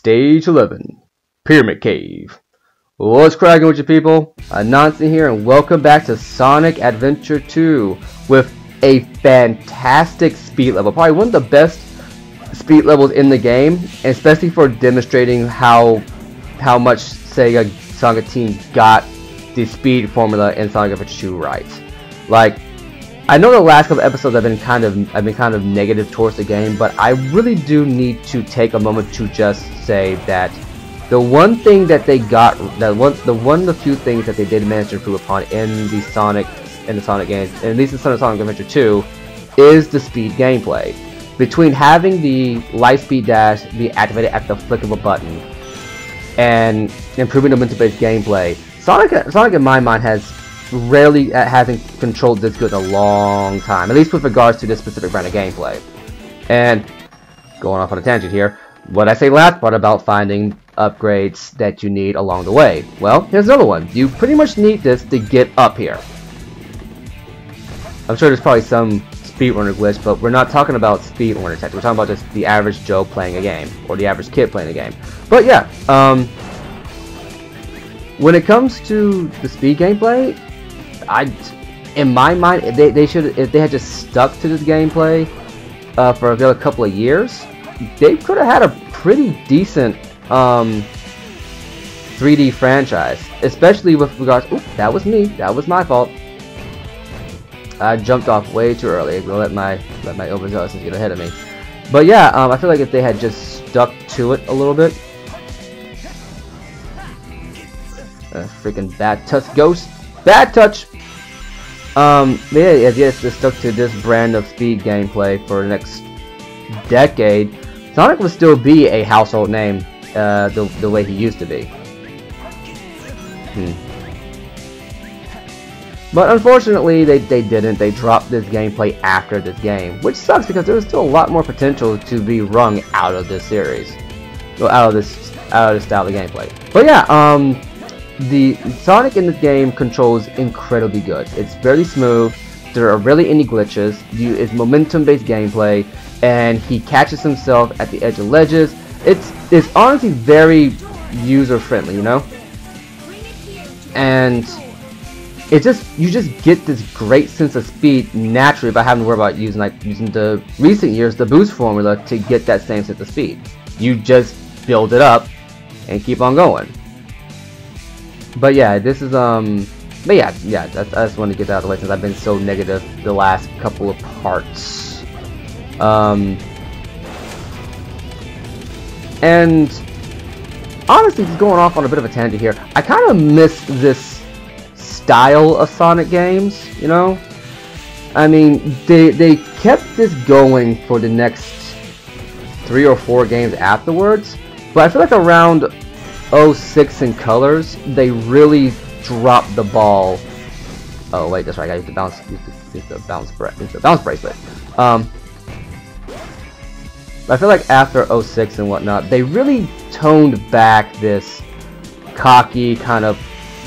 Stage 11, Pyramid Cave. What's cracking with you people? Nonsen here, and welcome back to Sonic Adventure 2 with a fantastic speed level. Probably one of the best speed levels in the game, especially for demonstrating how much Sega Sonic Team got the speed formula in Sonic Adventure 2 right. Like, I know the last couple episodes I've been kind of negative towards the game, but I really do need to take a moment to just say that the one thing that they got, one of the few things that they did manage to improve upon in the Sonic games, and at least in Sonic Adventure 2, is the speed gameplay. Between having the Lightspeed Dash be activated at the flick of a button and improving the momentum-based gameplay, Sonic in my mind hasn't controlled this good in a long time, at least with regards to this specific brand of gameplay. And going off on a tangent here, what I say last part about finding upgrades that you need along the way. Well, here's another one. You pretty much need this to get up here. I'm sure there's probably some speedrunner glitch, but we're not talking about speedrunner tech. We're talking about just the average Joe playing a game, or the average kid playing a game. But yeah, when it comes to the speed gameplay, in my mind, they should, if they had just stuck to this gameplay for a couple of years, they could have had a pretty decent 3D franchise, especially with regards. Oop, that was me. That was my fault. I jumped off way too early. I'm gonna let my overzealousness get ahead of me. But yeah, I feel like if they had just stuck to it a little bit. Freaking bad touch, ghost. Bad touch. Yeah, yes, they stuck to this brand of speed gameplay for the next decade, Sonic would still be a household name the way he used to be. But unfortunately, they didn't. They dropped this gameplay after this game, which sucks because there was still a lot more potential to be wrung out of this series, well, out of this style of gameplay. But yeah, the Sonic in this game controls incredibly good. It's very smooth. There are really any glitches. It's momentum-based gameplay, and he catches himself at the edge of ledges. It's honestly very user-friendly, you know. And you just get this great sense of speed naturally by having to worry about using the recent years the boost formula to get that same sense of speed. You just build it up and keep on going. But yeah, this is but yeah, I just wanted to get that out of the way since I've been so negative the last couple of parts. And honestly, just going off on a bit of a tangent here, I kind of miss this style of Sonic games, you know? I mean, they kept this going for the next 3 or 4 games afterwards, but I feel like around 06 in Colors, they really dropped the ball. Oh wait, that's right. I use the bounce bracelet. I feel like after 06 and whatnot, they really toned back this cocky kind of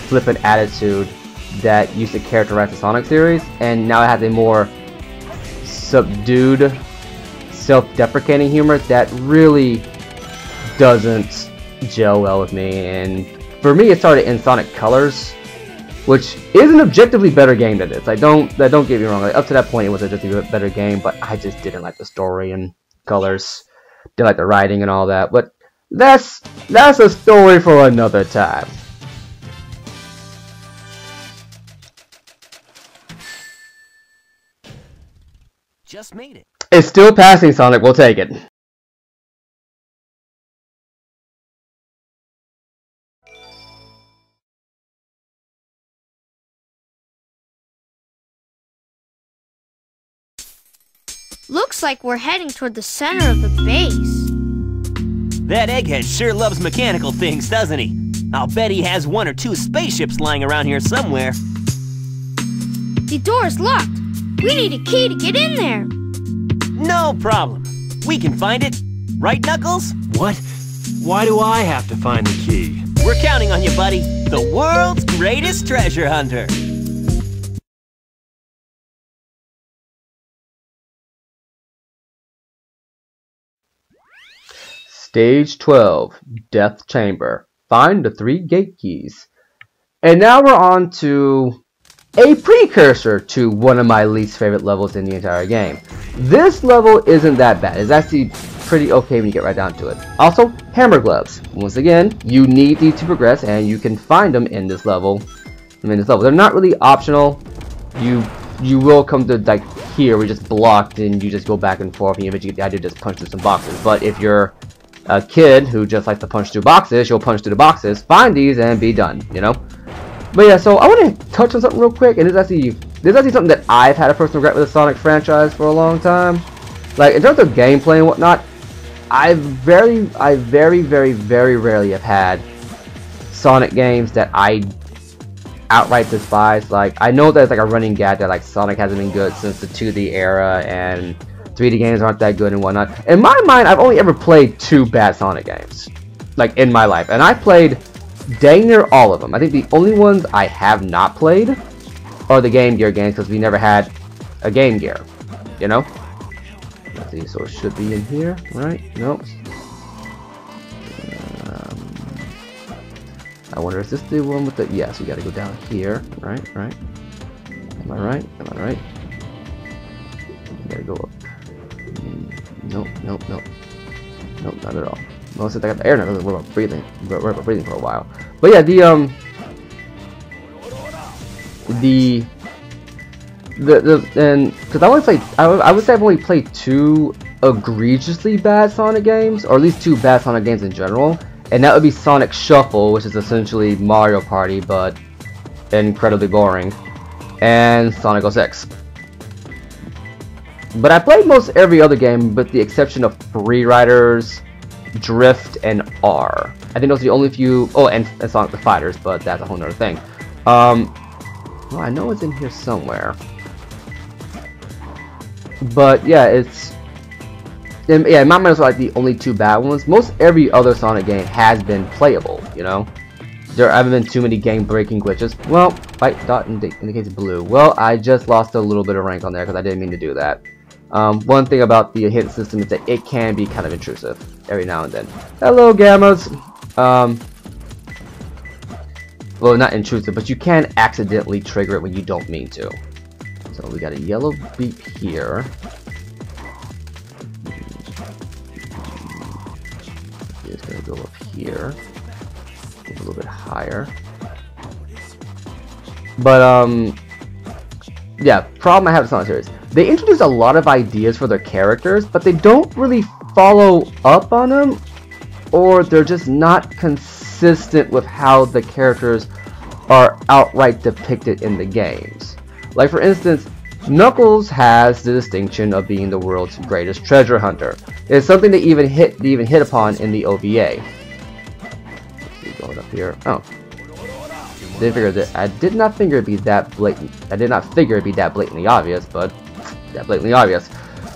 flippant attitude that used to characterize the Sonic series, and now it has a more subdued, self-deprecating humor that really doesn't gel well with me. And for me, it started in Sonic Colors, which is an objectively better game than this. Don't get me wrong. Like, up to that point, it was a just a better game, but I just didn't like the story in Colors. Didn't like the writing and all that. But that's a story for another time. Just made it. It's still passing, Sonic. We'll take it. Looks like we're heading toward the center of the base. That egghead sure loves mechanical things, doesn't he? I'll bet he has 1 or 2 spaceships lying around here somewhere. The door is locked. We need a key to get in there. No problem. We can find it. Right, Knuckles? What? Why do I have to find the key? We're counting on you, buddy. The world's greatest treasure hunter. Stage 12, Death Chamber. Find the 3 gate keys. And now we're on to a precursor to one of my least favorite levels in the entire game. This level isn't that bad. It's actually pretty okay when you get right down to it. Also, hammer gloves. Once again, you need these to progress, and you can find them in this level. They're not really optional. You will come to like here, we just blocked, and you just go back and forth, and you eventually get the idea to just punch through some boxes. But if you're a kid who just likes to punch through boxes, you'll punch through the boxes, find these, and be done. You know. But yeah, so I want to touch on something real quick, and this is actually something that I've had a personal regret with the Sonic franchise for a long time. Like, in terms of gameplay and whatnot, I very rarely have had Sonic games that I outright despise. Like, I know there's like a running gag that like Sonic hasn't been good since the 2D era, and 3D games aren't that good and whatnot. In my mind, I've only ever played 2 bad Sonic games, like, in my life, and I played dang near all of them. I think the only ones I have not played are the Game Gear games, because we never had a Game Gear, you know? Let's see, so it should be in here, right? Nope. I wonder, is this the one with the... Yes, we gotta go down here, right? Am I right? We gotta go up. Nope, not at all. Well, since I got the air now, we're about breathing. We're about breathing for a while. But yeah, and because I only played, I would say I've only played 2 egregiously bad Sonic games, or at least 2 bad Sonic games in general, and that would be Sonic Shuffle, which is essentially Mario Party but incredibly boring, and Sonic 06. But I played most every other game, with the exception of Free Riders, Drift, and R. I think those are the only few. Oh, and Sonic the Fighters, but that's a whole nother thing. Well, I know it's in here somewhere. But yeah, in my mind, it's like the only 2 bad ones. Most every other Sonic game has been playable. You know, there haven't been too many game-breaking glitches. Well, white dot indicates blue. Well, I just lost a little bit of rank on there because I didn't mean to do that. One thing about the hit system is that it can be kind of intrusive every now and then. Hello, Gammas! Well, not intrusive, but you can accidentally trigger it when you don't mean to. So we got a yellow beep here. It's gonna go up here. A little bit higher. But, yeah, problem I have with Sonic series. They introduce a lot of ideas for their characters, but they don't really follow up on them, or they're just not consistent with how the characters are outright depicted in the games. Like, for instance, Knuckles has the distinction of being the world's greatest treasure hunter. It's something they even hit upon in the OVA. Let's see, going up here. Oh. Didn't figure that. I did not figure it'd be that blatant. I did not figure it'd be that blatantly obvious, but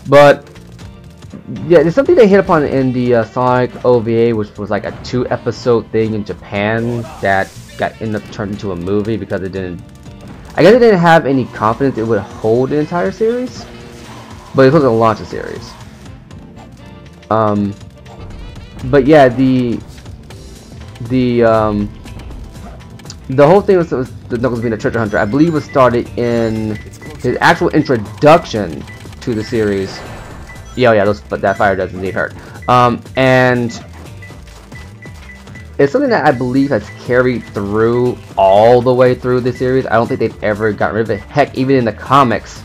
But yeah, there's something they hit upon in the Sonic OVA, which was like a 2-episode thing in Japan that ended up turned into a movie because it didn't. I guess it didn't have any confidence it would hold the entire series, but it was going to launch a series. But yeah, the whole thing was the Knuckles being a treasure hunter, I believe, was started in his actual introduction to the series. Yeah, but that fire does indeed hurt. And it's something that I believe has carried through all the way through the series. I don't think they've ever gotten rid of it. Heck, even in the comics,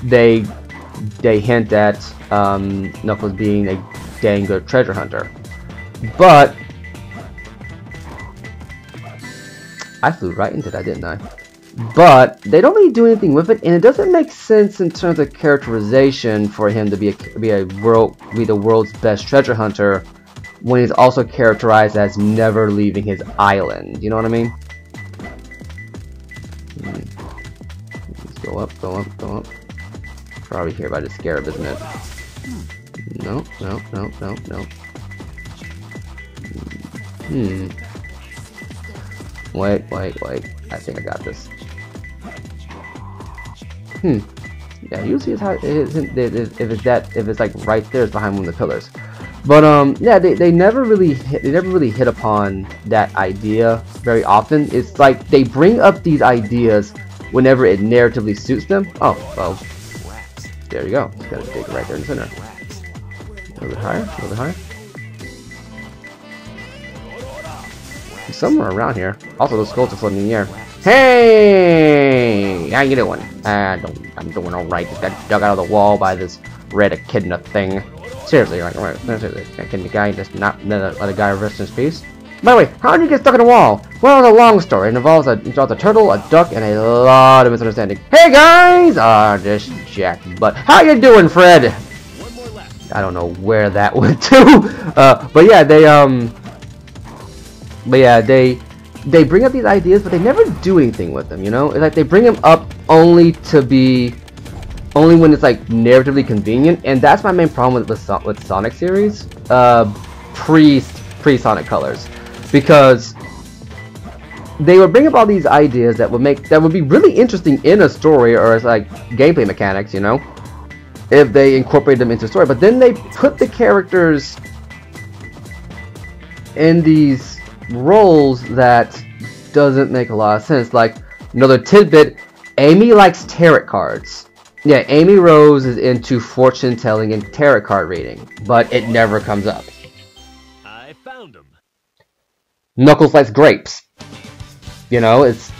they hint at Knuckles being a dang good treasure hunter. But I flew right into that, didn't I? But they don't really do anything with it, and it doesn't make sense in terms of characterization for him to be the world's best treasure hunter when he's also characterized as never leaving his island. You know what I mean? Let's go up. Probably here by the scarab, isn't it? No. Wait. I think I got this. Yeah, usually it's how if it's like right there, it's behind one of the pillars. But yeah, they never really hit upon that idea very often. It's like they bring up these ideas whenever it narratively suits them. Oh, well, there you go. Just gotta dig right there in the center. A little bit higher, a little bit higher. He's somewhere around here. Also, those skulls are floating in the air. Hey! How you doing? I'm doing alright. Just got dug out of the wall by this red echidna thing. Seriously, like, can the guy just not let a guy rest in his peace? By the way, how did you get stuck in a wall? Well, it's a long story. It involves a turtle, a duck, and a lot of misunderstanding. Hey guys! This Jack Butt. How you doing, Fred? I don't know where that went to. But yeah, they bring up these ideas, but they never do anything with them. You know, it's like they bring them up only when it's like narratively convenient, and that's my main problem with Sonic series, pre Sonic Colors, because they would bring up all these ideas that would be really interesting in a story or as like gameplay mechanics, you know, if they incorporate them into story. But then they put the characters in these roles that doesn't make a lot of sense. Like, another tidbit, Amy likes tarot cards. Yeah, Amy Rose is into fortune telling and tarot card reading, but it never comes up. I found him. Knuckles likes grapes. You know, it's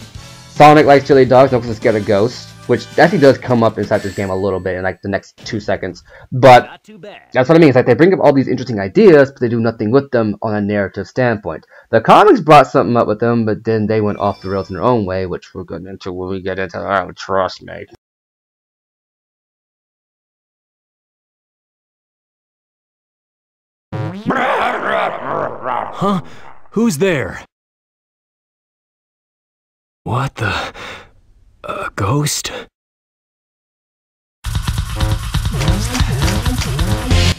Sonic likes chili dogs, Knuckles is scared of ghosts, which actually does come up inside this game a little bit in like the next 2 seconds. But Not too bad. that's what I mean. It's like they bring up all these interesting ideas, but they do nothing with them on a narrative standpoint. The comics brought something up with them, but then they went off the rails in their own way, which we're going into when we get into that. Oh, trust me. Huh? Who's there? What the? A ghost?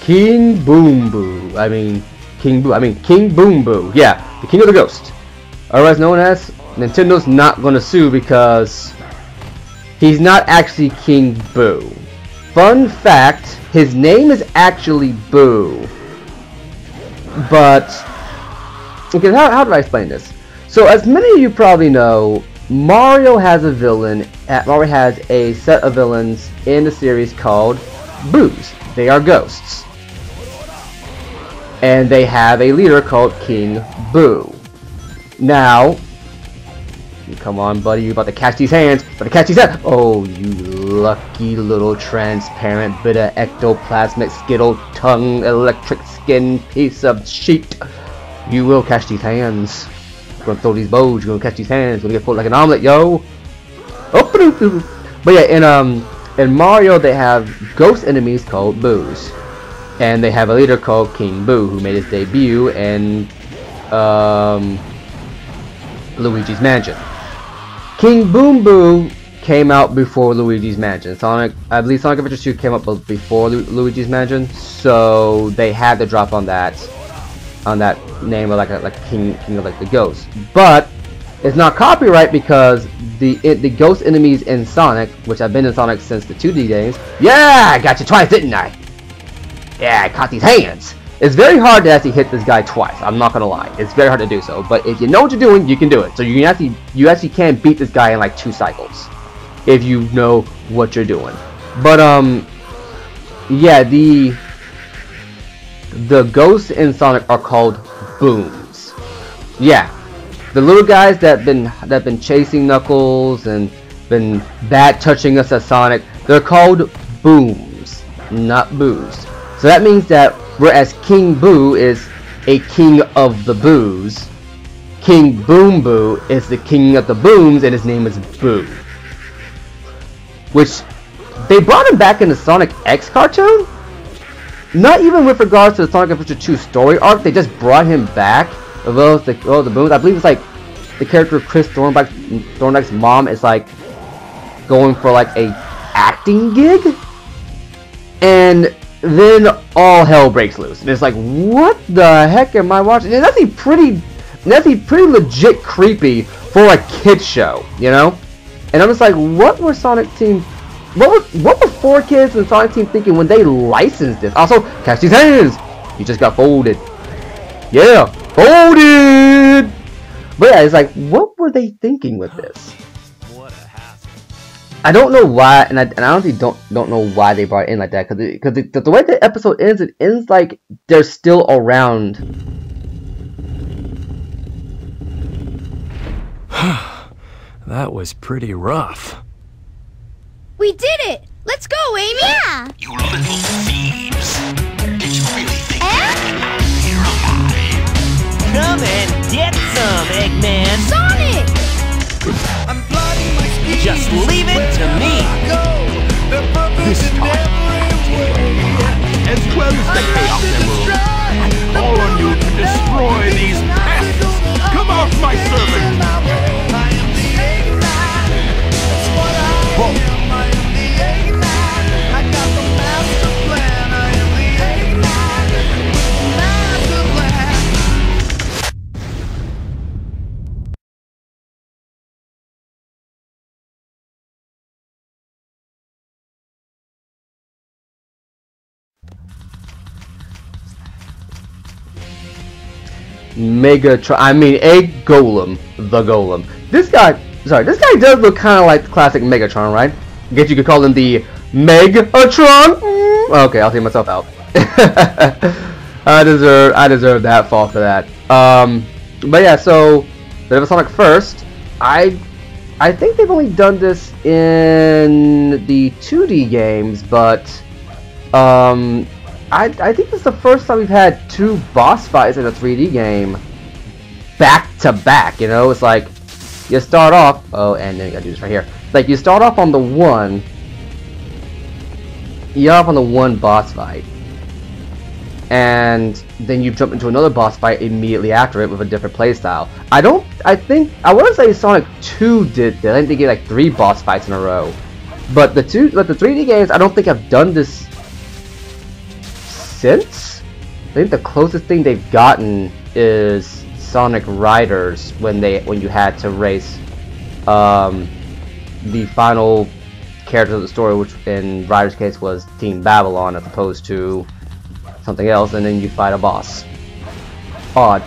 King Boom Boo. King Boom Boo. Yeah, the King of the Ghost. Otherwise known as, Nintendo's not going to sue because he's not actually King Boo. Fun fact, his name is actually Boo. But, okay, how do I explain this? So, as many of you probably know, Mario has a villain. Mario has a set of villains in the series called Boos. They are ghosts. And they have a leader called King Boo. Now, come on, buddy, you're about to catch these hands. Oh, you lucky little transparent bit of ectoplasmic skittle tongue electric skin piece of shit. You will catch these hands. You're gonna throw these bows, you're gonna catch these hands, you're gonna get pulled like an omelet, yo. But yeah, in Mario they have ghost enemies called Boos. And they have a leader called King Boo, who made his debut in Luigi's Mansion. King Boom Boo came out before Luigi's Mansion. I believe Sonic Adventure 2 came up before Luigi's Mansion, so they had to drop on that name of like King of like the Ghost. But it's not copyright because the ghost enemies in Sonic, which I've been in Sonic since the 2D games. Yeah, I got you twice, didn't I? Yeah, I caught these hands. It's very hard to actually hit this guy twice. I'm not gonna lie. It's very hard to do so. But if you know what you're doing, you can do it. So you actually can beat this guy in like 2 cycles if you know what you're doing. But yeah, the ghosts in Sonic are called Booms. Yeah, the little guys that been chasing Knuckles and been bad touching us at Sonic. They're called Booms, not Boos. So that means that whereas King Boo is a king of the Boos, King Boom Boo is the king of the Booms, and his name is Boo. Which, they brought him back in the Sonic X cartoon? Not even with regards to the Sonic Adventure 2 story arc, they just brought him back, as well as the Booms. I believe it's like, the character of Chris Thorndyke's mom is like, going for like a acting gig? And then all hell breaks loose. And it's like, what the heck am I watching? And that's pretty legit creepy for a kid's show, you know? And I'm just like, what were 4 kids in Sonic Team thinking when they licensed this? Also, catch these hands! He just got folded. Yeah, folded! But yeah, it's like, what were they thinking with this? What a hassle. I don't know why, and I honestly don't know why they brought it in like that, because the way the episode ends, it ends like they're still around. That was pretty rough. We did it! Let's go, Amy! Yeah! You little thieves! Did you really think you're alive? Come and get some, Eggman! Sonic! Just leave it to me! This time, as well as the Chaos Emerald, I call on you to destroy these pests! Come out, my servant! Egg Golem, the Golem. This guy does look kind of like the classic Megatron, right? I guess you could call him the Megatron. Okay, I'll take myself out. I deserve that fall for that. But yeah, so bit of a Sonic first. I think they've only done this in the 2D games, but I think this is the first time we've had two boss fights in a 3D game back to back. You know, it's like you start off. Oh, and then you gotta do this right here. Like you start off on the one. You're off on the one boss fight, and then you jump into another boss fight immediately after it with a different playstyle. I want to say Sonic 2 did that. I think they get like 3 boss fights in a row, but the 3D games, I don't think I've done this since. I think the closest thing they've gotten is Sonic Riders when you had to race the final character of the story, which in Riders' case was Team Babylon as opposed to something else, and then you fight a boss. Odd.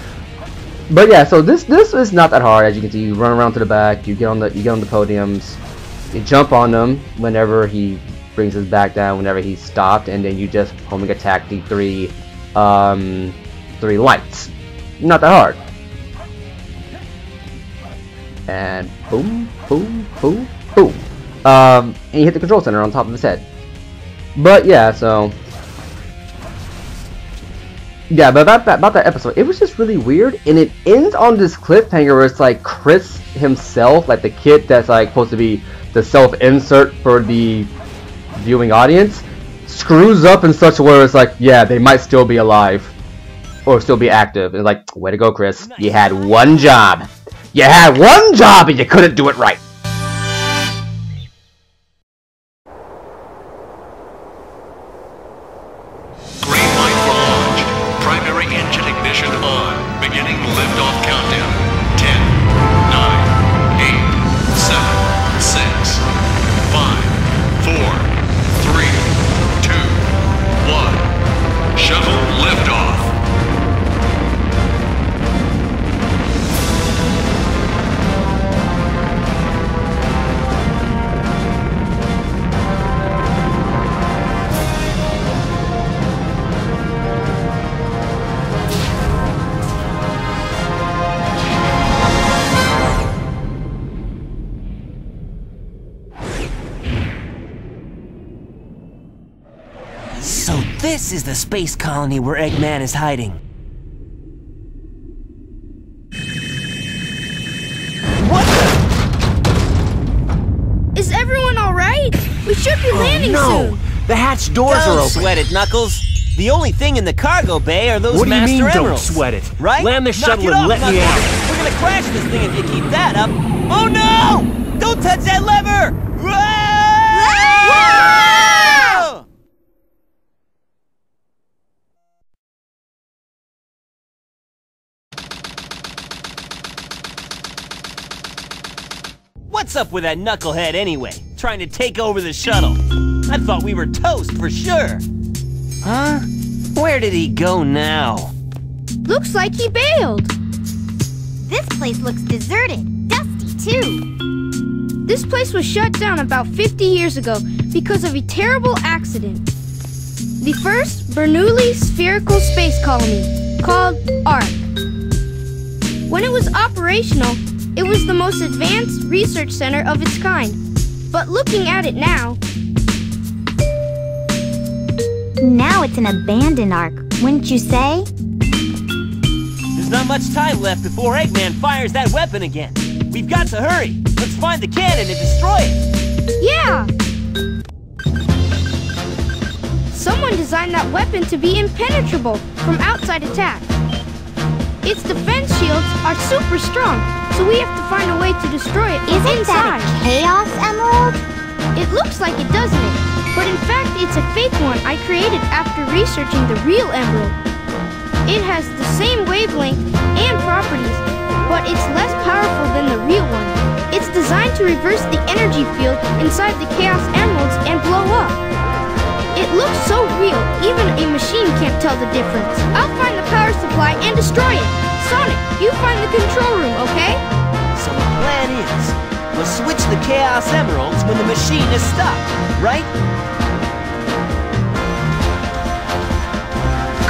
But yeah, so this is not that hard. As you can see, you run around to the back, you get on the podiums, you jump on them whenever he brings his back down, whenever he's stopped, and then you just homing attack the three lights. Not that hard. And boom, boom, boom, boom. And you hit the control center on top of his head. But yeah, so yeah, but about that episode, it was just really weird, and it ends on this cliffhanger where it's like Chris himself, like the kid that's like supposed to be the self-insert for the viewing audience, screws up in such a way where it's like, yeah, they might still be alive or still be active. And like, way to go, Chris. You had one job. You had one job and you couldn't do it right. Green light for launch. Primary engine ignition on. Beginning liftoff countdown. 10, 9, 8, 7, 6, 5, 4, 3, 2, 1. Shuttle liftoff. So this is the space colony where Eggman is hiding. What the? Is everyone alright? We should be landing soon. The hatch doors are open. Don't sweat it, Knuckles. The only thing in the cargo bay are those Master Emeralds. What do you mean, don't sweat it? Right? Land the shuttle and let me out. We're gonna crash this thing if you keep that up. Oh no! Don't touch that lever! What's up with that knucklehead anyway? Trying to take over the shuttle. I thought we were toast for sure. Huh? Where did he go now? Looks like he bailed. This place looks deserted, dusty too. This place was shut down about 50 years ago because of a terrible accident. The first Bernoulli spherical space colony, called ARC. When it was operational, it was the most advanced research center of its kind. But looking at it now... Now it's an abandoned ARC, wouldn't you say? There's not much time left before Eggman fires that weapon again. We've got to hurry. Let's find the cannon and destroy it. Yeah! Someone designed that weapon to be impenetrable from outside attack. Its defense shields are super strong, so we have to find a way to destroy it from Isn't inside. that a Chaos Emerald? It looks like it, doesn't it? But in fact, it's a fake one I created after researching the real emerald. It has the same wavelength and properties, but it's less powerful than the real one. It's designed to reverse the energy field inside the Chaos Emeralds and blow up. It looks so real, even a machine can't tell the difference. I'll find the power supply and destroy it. Sonic, you find the control room, okay? So the plan is, we'll switch the Chaos Emeralds when the machine is stopped, right?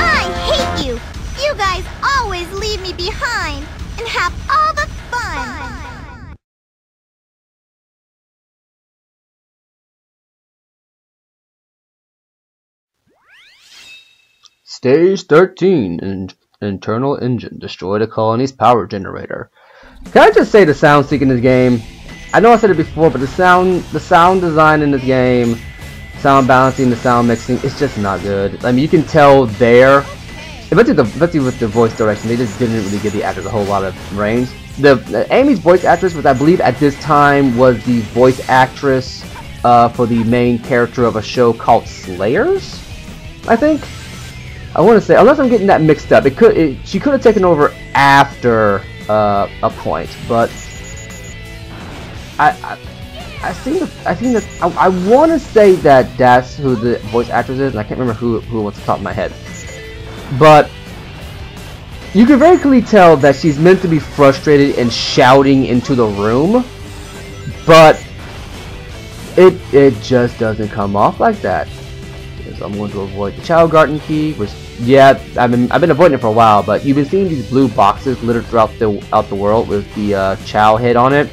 I hate you! You guys always leave me behind and have all the fun! Stage 13, internal engine. Destroy the colony's power generator. Can I just say the sound seek in this game? I know I said it before, but the sound design in this game, sound balancing, the sound mixing, it's just not good. I mean, you can tell there, especially with the voice direction, they just didn't really give the actors a whole lot of range. Amy's voice actress, which I believe at this time was the voice actress for the main character of a show called Slayers, I think. I want to say, unless I'm getting that mixed up, she could have taken over after a point, but I want to say that that's who the voice actress is, and I can't remember who off the top of my head. But you can very clearly tell that she's meant to be frustrated and shouting into the room, but it just doesn't come off like that. So I'm going to avoid the Chao Garden key, which, yeah, I've been avoiding it for a while, but you've been seeing these blue boxes littered throughout the world with the Chao head on it.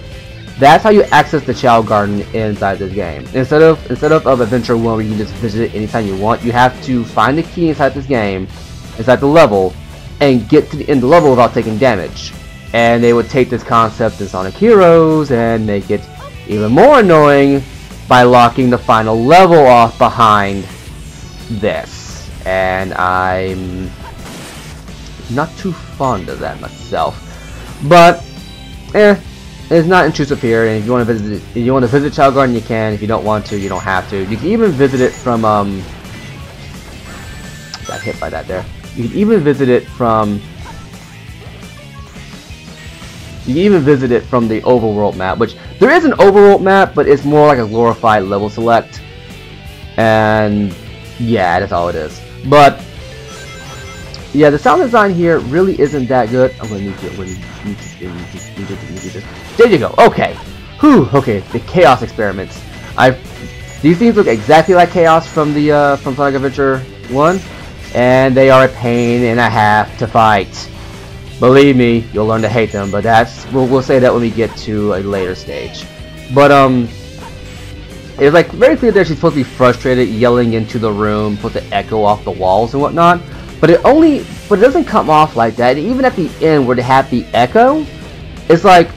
That's how you access the Chao Garden inside this game. Instead of Adventure 1 where you can just visit it anytime you want, you have to find the key inside this game, inside the level, and get to the end of the level without taking damage. And they would take this concept in Sonic Heroes and make it even more annoying by locking the final level off behind this, and I'm not too fond of that myself, but it's not intrusive here. And if you want to visit Chao Garden, you can. If you don't want to, you don't have to. You can even visit it from got hit by that there. You can even visit it from the overworld map, which there is an overworld map, but it's more like a glorified level select, and yeah, that's all it is. But yeah, the sound design here really isn't that good. I'm gonna need to there you go. Okay. Whew. Okay. The Chaos experiments. These things look exactly like Chaos from the from Sonic Adventure 1, and they are a pain and a half to fight. Believe me, you'll learn to hate them. But we'll say that when we get to a later stage. But it's like very clear there she's supposed to be frustrated, yelling into the room, supposed to echo off the walls and whatnot. But it doesn't come off like that. Even at the end where they have the echo, it's like,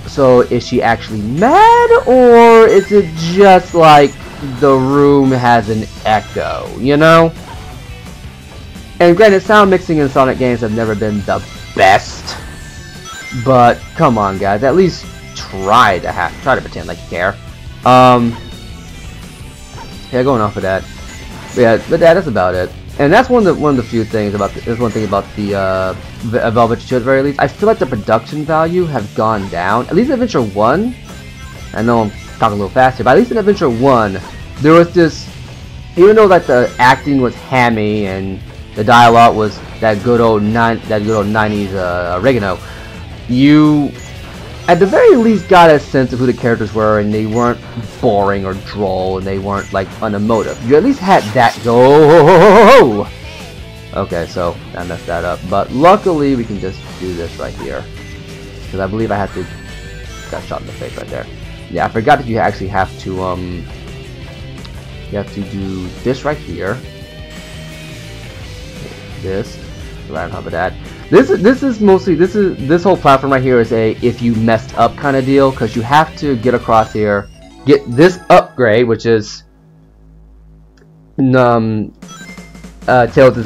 so is she actually mad, or is it just like the room has an echo, you know? And granted, sound mixing in Sonic games have never been the best, but come on guys, at least try to pretend like you care. Yeah, going off of that. Yeah, but that's about it. And that's one of the few things about there's one thing about the Velvet 2 at the very least. I feel like the production value has gone down. At least in Adventure 1. I know I'm talking a little faster, but at least in Adventure 1, there was this, even though like the acting was hammy and the dialogue was that good old 90s oregano, you at the very least got a sense of who the characters were, and they weren't boring or droll, and they weren't like unemotive. You at least had that go. Okay, so I messed that up, but luckily we can just do this right here, because I believe I have to. Got shot in the face right there. Yeah, I forgot that you actually have to you have to do this right here. This right on top of that. This whole platform right here is a if you messed up kind of deal, because you have to get across here, get this upgrade, which is Tails'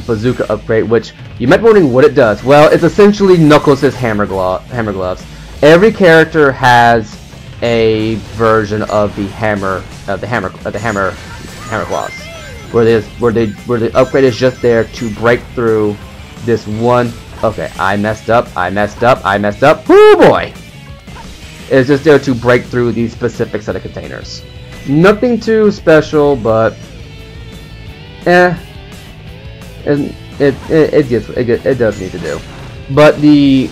bazooka upgrade, which you might be wondering what it does. Well, it's essentially Knuckles' hammer gloves. Every character has a version of the hammer claws, where the upgrade is just there to break through this one. Okay, I messed up. Oh boy! It's just there to break through these specific set of containers. Nothing too special, but it does need to do. But the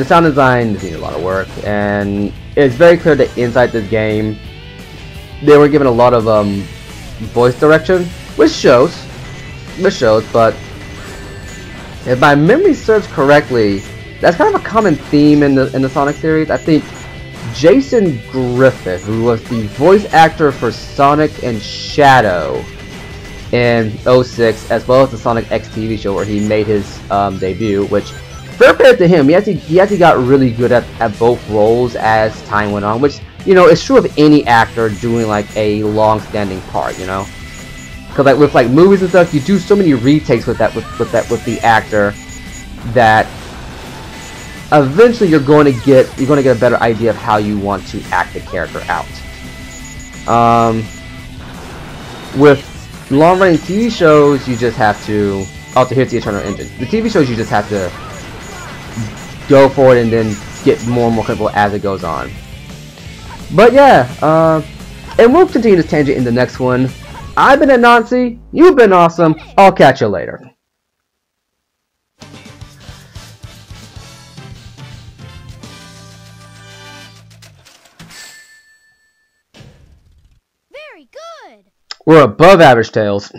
sound design needs a lot of work, and it's very clear that inside this game they were given a lot of voice direction, which shows. But if my memory serves correctly, that's kind of a common theme in the Sonic series. I think Jason Griffith, who was the voice actor for Sonic and Shadow in 06, as well as the Sonic X TV show where he made his debut, which fair play to him, he actually got really good at both roles as time went on, which, you know, it's true of any actor doing like a long-standing part, you know, because like with like movies and stuff, you do so many retakes with the actor that eventually you're going to get a better idea of how you want to act the character out. With long-running TV shows, you just have to. Oh, so here's the Eternal Engine. The TV shows, you just have to go for it and then get more and more comfortable as it goes on. But yeah, and we'll continue this tangent in the next one. I've been Anansi, you've been awesome, I'll catch you later. Very good. We're above average, Tails.